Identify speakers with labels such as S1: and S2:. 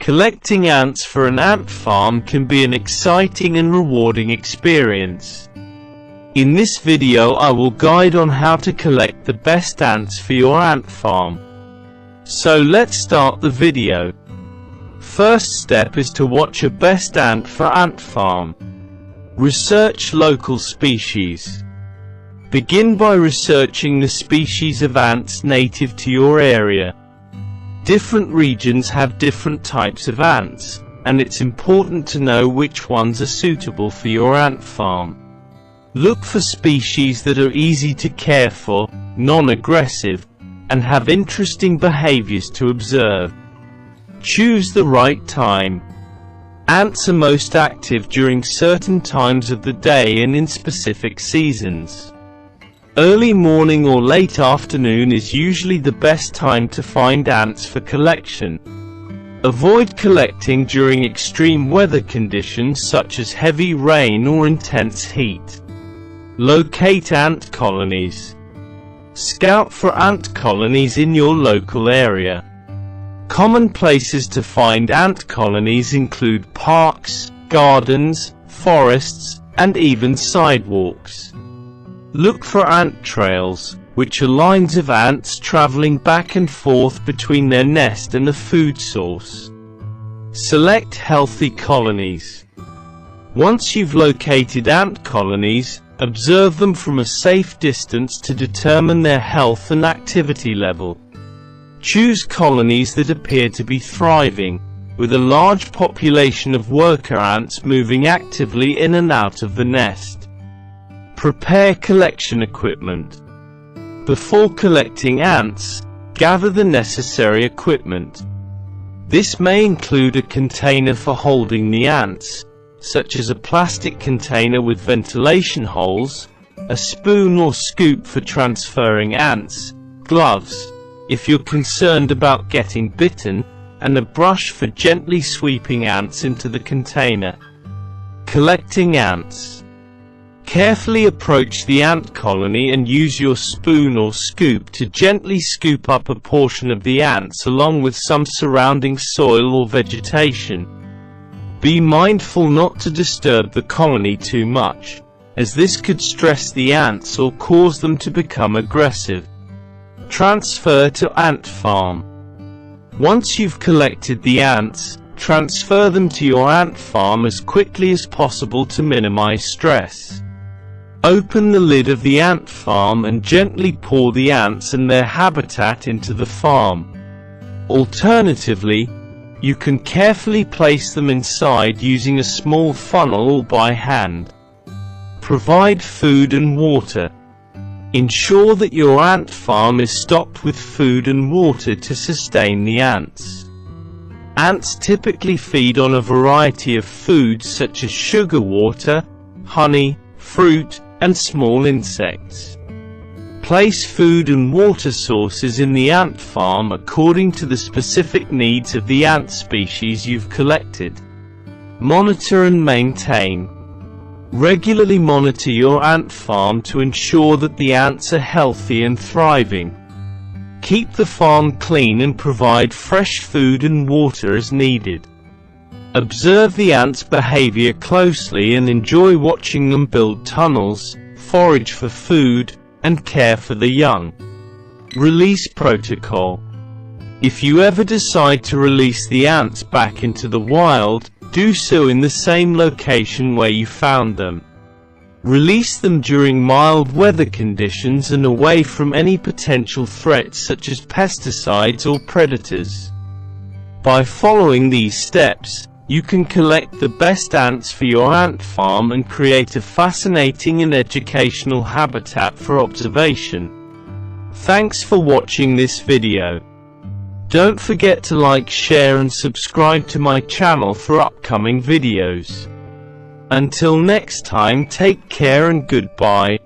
S1: Collecting ants for an ant farm can be an exciting and rewarding experience. In this video I will guide on how to collect the best ants for your ant farm. So let's start the video. First step is to watch a best ant for ant farm. Research local species. Begin by researching the species of ants native to your area. Different regions have different types of ants, and it's important to know which ones are suitable for your ant farm. Look for species that are easy to care for, non-aggressive, and have interesting behaviors to observe. Choose the right time. Ants are most active during certain times of the day and in specific seasons. Early morning or late afternoon is usually the best time to find ants for collection. Avoid collecting during extreme weather conditions such as heavy rain or intense heat. Locate ant colonies. Scout for ant colonies in your local area. Common places to find ant colonies include parks, gardens, forests, and even sidewalks. Look for ant trails, which are lines of ants traveling back and forth between their nest and a food source. Select healthy colonies. Once you've located ant colonies, observe them from a safe distance to determine their health and activity level. Choose colonies that appear to be thriving, with a large population of worker ants moving actively in and out of the nest. Prepare collection equipment. Before collecting ants, gather the necessary equipment. This may include a container for holding the ants, such as a plastic container with ventilation holes, a spoon or scoop for transferring ants, gloves, if you're concerned about getting bitten, and a brush for gently sweeping ants into the container. Collecting ants. Carefully approach the ant colony and use your spoon or scoop to gently scoop up a portion of the ants along with some surrounding soil or vegetation. Be mindful not to disturb the colony too much, as this could stress the ants or cause them to become aggressive. Transfer to ant farm. Once you've collected the ants, transfer them to your ant farm as quickly as possible to minimize stress. Open the lid of the ant farm and gently pour the ants and their habitat into the farm. Alternatively, you can carefully place them inside using a small funnel or by hand. Provide food and water. Ensure that your ant farm is stocked with food and water to sustain the ants. Ants typically feed on a variety of foods such as sugar water, honey, fruit, and small insects. Place food and water sources in the ant farm according to the specific needs of the ant species you've collected. Monitor and maintain. Regularly monitor your ant farm to ensure that the ants are healthy and thriving. Keep the farm clean and provide fresh food and water as needed. Observe the ants' behavior closely and enjoy watching them build tunnels, forage for food, and care for the young. Release protocol. If you ever decide to release the ants back into the wild, do so in the same location where you found them. Release them during mild weather conditions and away from any potential threats such as pesticides or predators. By following these steps, you can collect the best ants for your ant farm and create a fascinating and educational habitat for observation. Thanks for watching this video. Don't forget to like, share and subscribe to my channel for upcoming videos. Until next time, take care and goodbye.